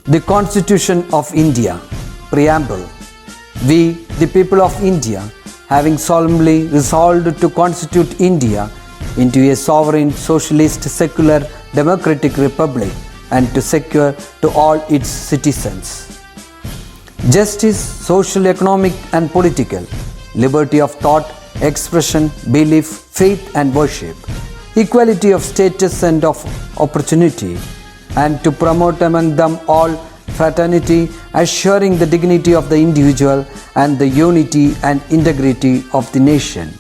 The Constitution of India, Preamble. We, the people of India, having solemnly resolved to constitute India into a sovereign, socialist, secular, democratic republic and to secure to all its citizens justice, social, economic and political, liberty of thought, expression, belief, faith and worship, equality of status and of opportunity, and to promote among them all fraternity, assuring the dignity of the individual and the unity and integrity of the nation.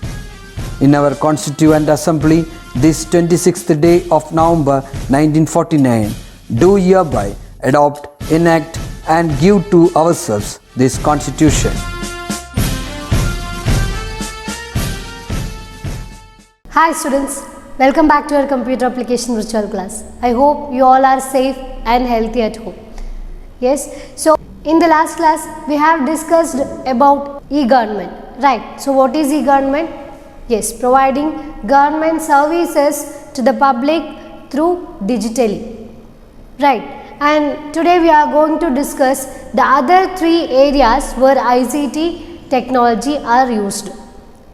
In our Constituent Assembly, this 26th day of November 1949, do hereby adopt, enact and give to ourselves this Constitution. Hi students, welcome back to our computer application virtual class. I hope you all are safe and healthy at home. Yes, so in the last class we have discussed about e-government, right? So what is e-government? Yes, providing government services to the public through digitally, right? And today we are going to discuss the other three areas where ICT technology are used.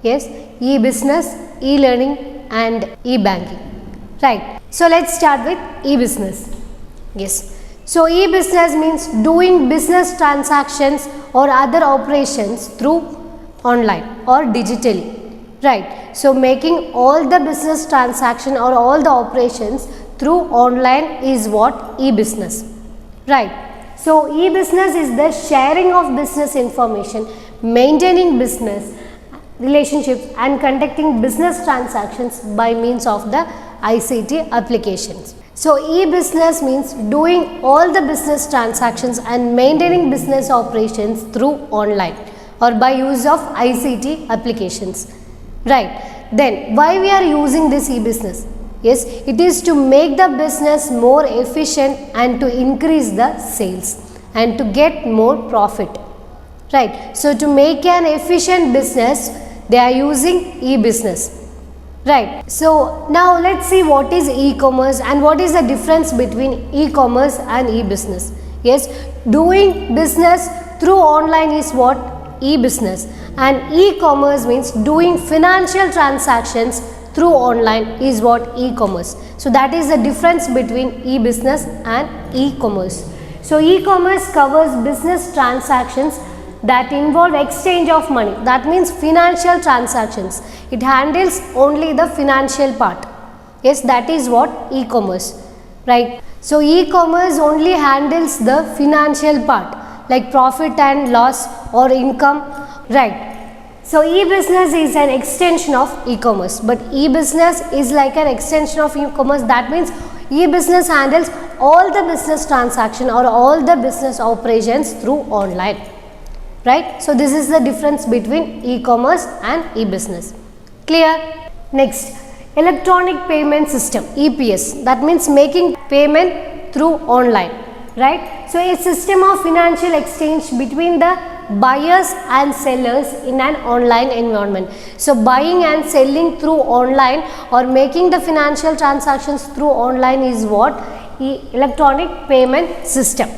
Yes, e-business, e-learning and e-banking, right? So let's start with e-business. Yes, so e-business means doing business transactions or other operations through online or digitally, right? So making all the business transaction or all the operations through online is what e-business, right? So e-business is the sharing of business information, maintaining business relationships and conducting business transactions by means of the ICT applications. So e-business means doing all the business transactions and maintaining business operations through online or by use of ICT applications, right? Then why we are using this e-business? Yes, it is to make the business more efficient and to increase the sales and to get more profit, right? So to make an efficient business, they are using e-business, right? So now let's see what is e-commerce and what is the difference between e-commerce and e-business. Yes, doing business through online is what? E-business, and e-commerce means doing financial transactions through online is what? E-commerce. So that is the difference between e-business and e-commerce. So e-commerce covers business transactions that involve exchange of money, that means financial transactions. It handles only the financial part. Yes, that is what e-commerce, right? So e-commerce only handles the financial part like profit and loss or income, right? So e-business is an extension of e-commerce, but e-business is like an extension of e-commerce. That means e-business handles all the business transaction or all the business operations through online, right? So this is the difference between e-commerce and e-business. Clear? Next, electronic payment system, EPS, that means making payment through online, right? So a system of financial exchange between the buyers and sellers in an online environment. So buying and selling through online or making the financial transactions through online is what? Electronic payment system,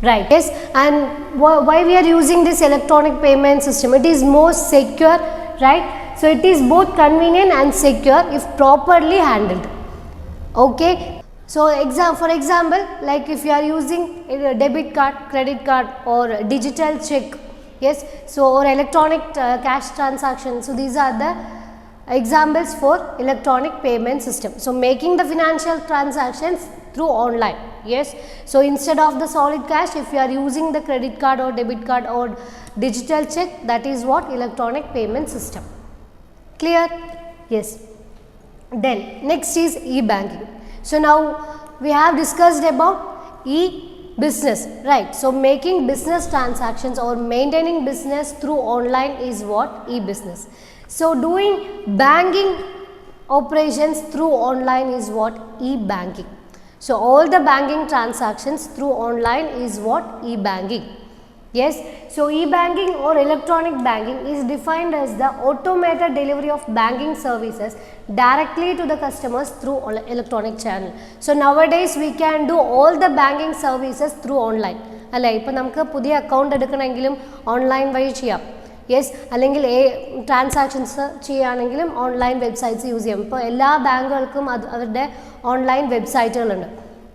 right? Yes, and why we are using this electronic payment system? It is more secure, right? So it is both convenient and secure if properly handled. Okay. So for example, like if you are using a debit card, credit card or digital check, yes, so or electronic cash transaction. So these are the examples for electronic payment system. So making the financial transactions through online. Yes, so instead of the solid cash, if you are using the credit card or debit card or digital check, that is what? Electronic payment system. Clear? Yes. Then next is e-banking. So now we have discussed about e-business, right? So making business transactions or maintaining business through online is what? E-business. So doing banking operations through online is what? E-banking. So all the banking transactions through online is what? E-banking, Yes, so e-banking or electronic banking is defined as the automated delivery of banking services directly to the customers through electronic channel. So nowadays we can do all the banking services through online. അല്ലേ, ഇപ്പോൾ നമുക്ക് പുതിയ account എടുക്കണമെങ്കിലും online വഴി ചെയ്യാം. Yes, അല്ലെങ്കിൽ transactions ചെയ്യുകയാണെങ്കിലും online websites use ചെയ്യാം. ഇപ്പോൾ എല്ലാ ബാങ്കുകൾക്കും അവരുടെ online വെബ്സൈറ്റുകളുണ്ട്.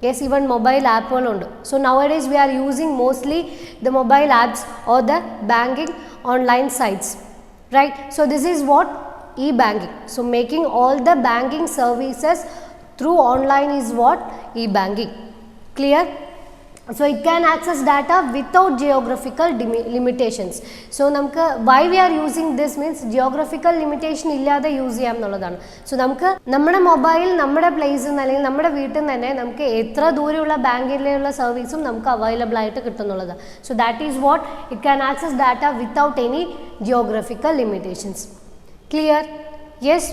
Yes, even mobile app ഉണ്ട്. So nowadays we are using mostly the mobile apps or the banking online sites, right? So this is what e-banking. So making all the banking services through online is what e-banking. Clear? So it can access data without geographical limitations. So namukku why we are using this means geographical limitation illade use cheyam ennalladana. So namukku nammade mobile nammade place nu allengil nammade veetil thanne namukku etra dooreyulla bankileyulla serviceum namukku available aayittu kittunnalladha. So that is what it can access data without any geographical limitations. Clear? Yes.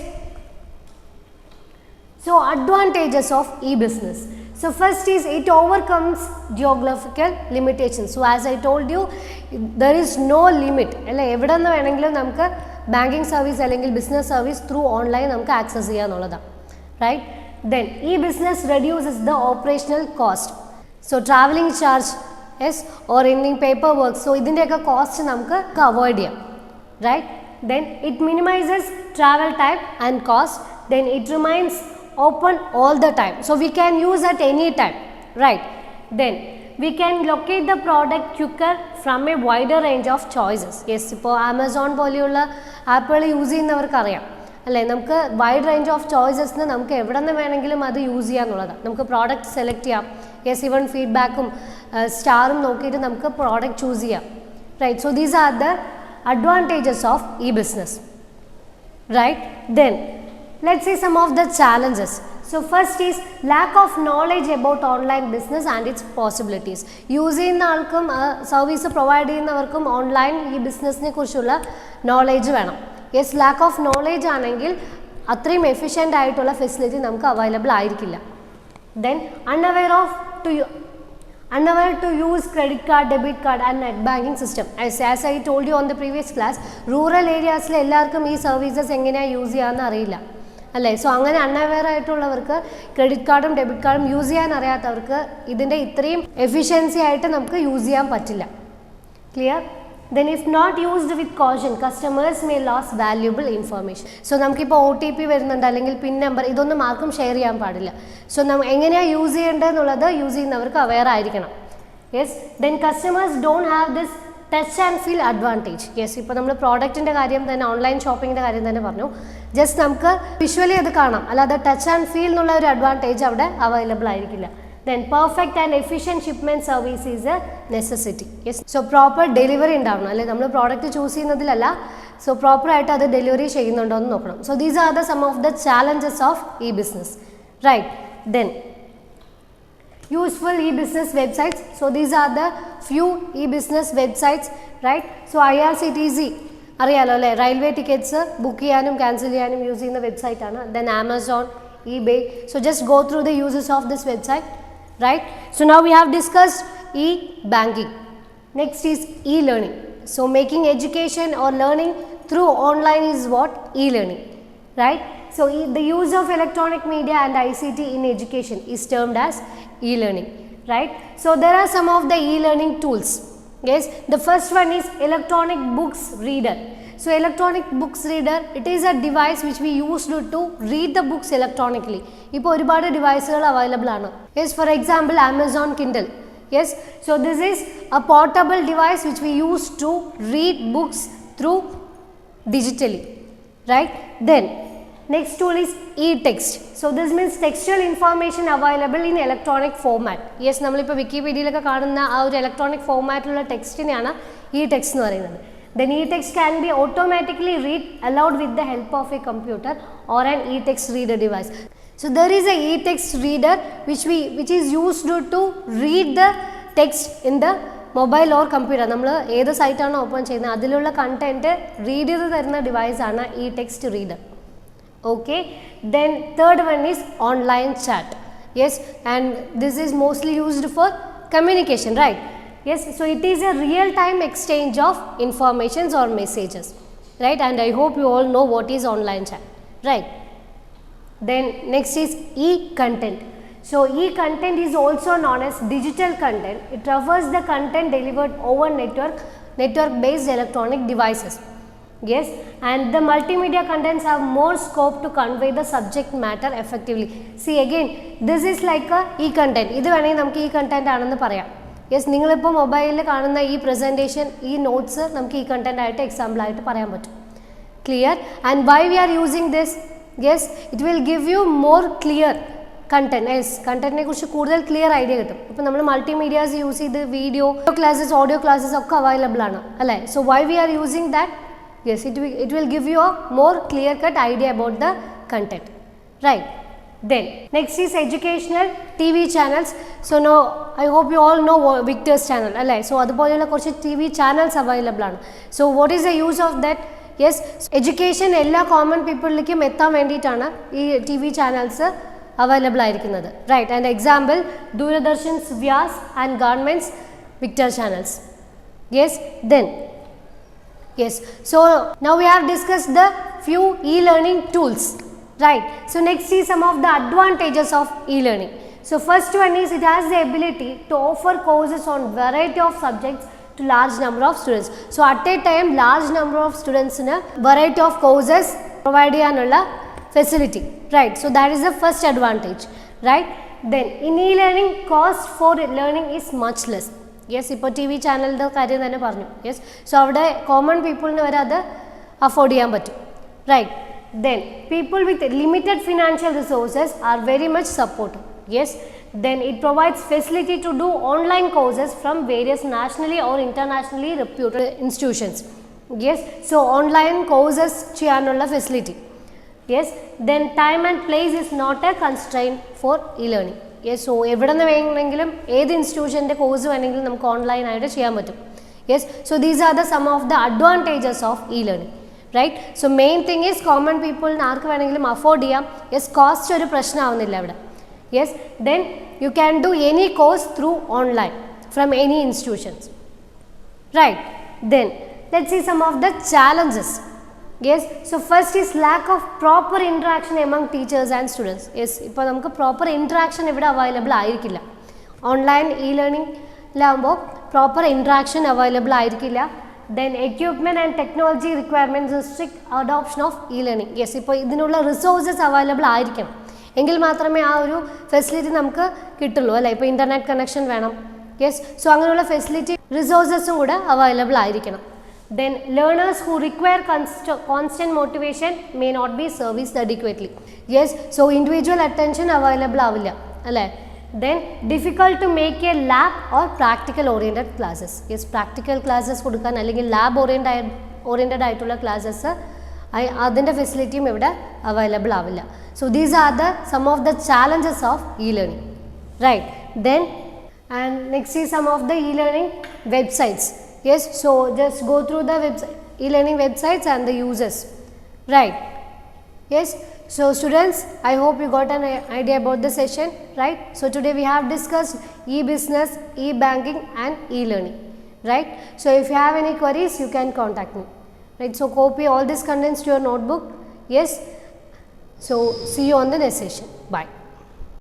So advantages of e-business. So first is it overcomes geographical limitations. So as I told you, there is no limit. അല്ലേ, എവിടെ നിന്ന് വേണമെങ്കിലും നമുക്ക് banking service അല്ലെങ്കിൽ business service through online നമുക്ക് access ചെയ്യാന്നുള്ളതാണ്. Right? Then ഈ business reduces the operational cost. So travelling charge yes or any paperwork, so ഇതിൻ്റെയൊക്കെ കോസ്റ്റ് നമുക്ക് അവോയ്ഡ് ചെയ്യാം. Right? Then it minimises travel time and cost. Then it remains open all the time, so we can use at any time, right? Then we can locate the product quicker from a wider range of choices. Yes, ഇപ്പോൾ Amazon പോലെയുള്ള ആപ്പുകൾ use ചെയ്യുന്നവർക്ക് അറിയാം അല്ലേ, നമുക്ക് wide range of ചോയ്സസിന് നമുക്ക് എവിടെ നിന്ന് വേണമെങ്കിലും അത് യൂസ് ചെയ്യാന്നുള്ളതാണ്. നമുക്ക് പ്രോഡക്റ്റ് സെലക്ട് ചെയ്യാം. യെസ്, ഈവൻ ഫീഡ്ബാക്കും സ്റ്റാറും നോക്കിയിട്ട് നമുക്ക് പ്രോഡക്റ്റ് ചൂസ് ചെയ്യാം. Right? So these are the advantages of e business. Right? Then let's see some of the challenges. So first is lack of knowledge about online business and its possibilities. Use ചെയ്യുന്ന ആൾക്കും service provide ചെയ്യുന്നവർക്കും online ഈ ബിസിനസ്സിനെ കുറിച്ചുള്ള knowledge വേണം. Yes, lack of knowledge ആണെങ്കിൽ അത്രയും efficient ആയിട്ടുള്ള ഫെസിലിറ്റി നമുക്ക് അവൈലബിൾ ആയിരിക്കില്ല. Then unaware to use credit card, debit card and net banking system. As I told you on the previous class, rural areasൽ എല്ലാവർക്കും ഈ സർവീസസ് എങ്ങനെയാണ് യൂസ് ചെയ്യാമെന്ന് അറിയില്ല അല്ലേ. സോ അങ്ങനെ അൺഅവെയർ ആയിട്ടുള്ളവർക്ക് ക്രെഡിറ്റ് കാർഡും ഡെബിറ്റ് കാർഡും യൂസ് ചെയ്യാൻ അറിയാത്തവർക്ക് ഇതിൻ്റെ ഇത്രയും എഫിഷ്യൻസി ആയിട്ട് നമുക്ക് യൂസ് ചെയ്യാൻ പറ്റില്ല. Clear? Then if not used with caution customers may lose valuable information. So നമുക്കിപ്പോൾ OTP വരുന്നുണ്ട് അല്ലെങ്കിൽ പിൻ നമ്പർ, ഇതൊന്നും ആർക്കും ഷെയർ ചെയ്യാൻ പാടില്ല. സോ എങ്ങനെയാണ് യൂസ് ചെയ്യേണ്ടതെന്നുള്ളത് യൂസ് ചെയ്യുന്നവർക്ക് അവെയർ ആയിരിക്കണം. Yes, then customers don't have this touch and feel advantage. Yes, ഇപ്പോൾ നമ്മൾ പ്രോഡക്റ്റിൻ്റെ കാര്യം തന്നെ ഓൺലൈൻ ഷോപ്പിങ്ങിൻ്റെ കാര്യം തന്നെ പറഞ്ഞു. ജസ്റ്റ് നമുക്ക് വിഷ്വലി അത് കാണാം, അല്ലാതെ ടച്ച് ആൻഡ് ഫീൽ എന്നുള്ള ഒരു അഡ്വാൻറ്റേജ് അവിടെ അവൈലബിൾ ആയിരിക്കില്ല. Then perfect and efficient shipment service is A necessity. Yes, so proper delivery ഉണ്ടാവണം അല്ലേ, നമ്മൾ പ്രോഡക്റ്റ് ചൂസ് ചെയ്യുന്നതിലല്ല, സോ പ്രോപ്പറായിട്ട് അത് ഡെലിവറി ചെയ്യുന്നുണ്ടോ എന്ന് നോക്കണം. So these are the some of the challenges of e business. Right? Then useful e-business websites. So these are the few e-business websites, right? So IRCTC അറിയാലോ അല്ലേ, റെയിൽവേ ടിക്കറ്റ്സ് ബുക്ക് ചെയ്യാനും cancel ചെയ്യാനും use ചെയ്യുന്ന website ആണ്. Then Amazon, eBay. So just go through the uses of this website, right? So now we have discussed e-banking. Next is e-learning. So making education or learning through online is what? E-learning, right? So the use of electronic media and ICT in education is termed as e-learning, right? So there are some of the e-learning tools. Yes, the first one is electronic books reader. So electronic books reader, it is a device which we use to read the books electronically. ഇപ്പോൾ ഒരുപാട് ഡിവൈസുകൾ available ആണ്. Yes, for example Amazon Kindle. Yes, so this is a portable device which we use to read books through digitally, right? Then next tool is e-text. So this means textual information available in electronic format. Yes, നമ്മളിപ്പോൾ വിക്കിപീഡിയയിലൊക്കെ കാണുന്ന ആ ഒരു electronic ഫോമാറ്റിലുള്ള ടെക്സ്റ്റിനെയാണ് e-text എന്ന് പറയുന്നത്. Then e-text can be automatically read aloud with the help of a computer or an e-text reader device. So there is a e-text reader which is used to read the text in the mobile or computer. നമ്മൾ ഏത് സൈറ്റാണോ open ചെയ്യുന്നത് അതിലുള്ള content read ചെയ്ത് തരുന്ന ഡിവൈസാണ് e-text reader. Okay, then third one is online chat. Yes, and this is mostly used for communication, right? Yes, so it is a real-time exchange of informations or messages, right? And I hope you all know what is online chat, right? Then next is e-content. So e-content is also known as digital content. It refers the content delivered over network-based electronic devices. Yes, and the multimedia contents have more scope to convey the subject matter effectively. See again, this is like a e-content. This is നമുക്ക് e-content ആണെന്ന് പറയാം. Yes, നിങ്ങളിപ്പോൾ മൊബൈലിൽ കാണുന്ന ഈ presentation ഈ notes നമുക്ക് ഈ കണ്ടന്റ് ആയിട്ട് എക്സാമ്പിൾ ആയിട്ട് പറയാൻ പറ്റും. Clear? And why we are using this? Yes, it will give you more clear content. Yes, കണ്ടന്റിനെ കുറിച്ച് കൂടുതൽ ക്ലിയർ ഐഡിയ കിട്ടും. ഇപ്പോൾ നമ്മൾ മൾട്ടിമീഡിയാസ് യൂസ് ചെയ്ത് വീഡിയോ ക്ലാസ്സസ്, ഓഡിയോ ക്ലാസ്സസ് ഒക്കെ അവൈലബിൾ ആണ് അല്ലേ? So why we are using that? Yes, it will give you a more clear cut idea about the content, right? Then next is educational TV channels. So now I hope you all know Victor's channel, alle? So അതുപോലെയുള്ള കുറച്ച് TV channels available ആണ്. So what is the use of that? Yes, education എല്ലാ common പീപ്പിളിലേക്കും എത്താൻ വേണ്ടിയിട്ടാണ് ഈ TV channels available ആയിരിക്കുന്നത്, right? And example, Doordarshan's Vyas and Government's Victor channels. Yes, then yes, so now we have discussed the few e-learning tools, right? So next is some of the advantages of e-learning. So first one is it has the ability to offer courses on variety of subjects to large number of students. So at a time large number of students in a variety of courses provide cheyanulla facility, right? So that is the first advantage, right? Then in e-learning cost for learning is much less. Yes, ഇപ്പോൾ T V ചാനലിൻ്റെ കാര്യം തന്നെ പറഞ്ഞു. Yes, so അവിടെ common പീപ്പിളിന് വരെ അത് afford ചെയ്യാൻ പറ്റും, right? Then people with limited financial resources are very much supportive. Yes, then it provides facility to do online courses from various nationally or internationally reputed institutions. Yes, so online courses ചെയ്യാനുള്ള facility. Yes, then time and place is not a constrain for e learning. Yes, so എവിടെ നിന്ന് വേണമെങ്കിലും ഏത് ഇൻസ്റ്റിറ്റ്യൂഷൻ്റെ course വേണമെങ്കിലും നമുക്ക് ഓൺലൈനായിട്ട് ചെയ്യാൻ പറ്റും. Yes, so these are the some of the advantages of e learning, right? So main thing is common പീപ്പിളിന് ആർക്ക് വേണമെങ്കിലും അഫോർഡ് ചെയ്യാം. യെസ്, കോസ്റ്റ് ഒരു പ്രശ്നമാവുന്നില്ല ഇവിടെ. Yes, then you can do any course through online from any institutions, right? Then let's see some of the challenges. Yes, so first is lack of proper interaction among teachers and students. Yes, ഇപ്പോൾ നമുക്ക് proper interaction ഇവിടെ available ആയിരിക്കില്ല. Online e ലേണിംഗിലാകുമ്പോൾ proper interaction available ആയിരിക്കില്ല. Then equipment and technology requirements strict adoption of e learning. Yes, ഇപ്പോൾ ഇതിനുള്ള resources available ആയിരിക്കണം, എങ്കിൽ മാത്രമേ ആ ഒരു ഫെസിലിറ്റി നമുക്ക് കിട്ടുള്ളൂ അല്ലേ? ഇപ്പോൾ ഇൻ്റർനെറ്റ് കണക്ഷൻ വേണം. യെസ്, സോ അങ്ങനെയുള്ള ഫെസിലിറ്റി റിസോഴ്സസും കൂടെ അവൈലബിൾ ആയിരിക്കണം. Then learners who require constant motivation may not be serviced adequately. Yes, so individual attention available ആവില്ല അല്ലേ? Then difficult to make a lab or practical oriented classes. Yes, practical classes കൊടുക്കാൻ അല്ലെങ്കിൽ lab oriented ആയിട്ടുള്ള classes അതിൻ്റെ ഫെസിലിറ്റിയും ഇവിടെ available ആവില്ല. So these are the some of the challenges of e-learning, right? Then and next is some of the e-learning websites. Yes, so just go through the e-learning websites and the uses, right? Yes, so students, I hope you got an idea about the session, right? So today we have discussed e-business, e-banking and e-learning, right? So if you have any queries, you can contact me, right? So copy all these contents to your notebook. Yes, so see you on the next session. Bye.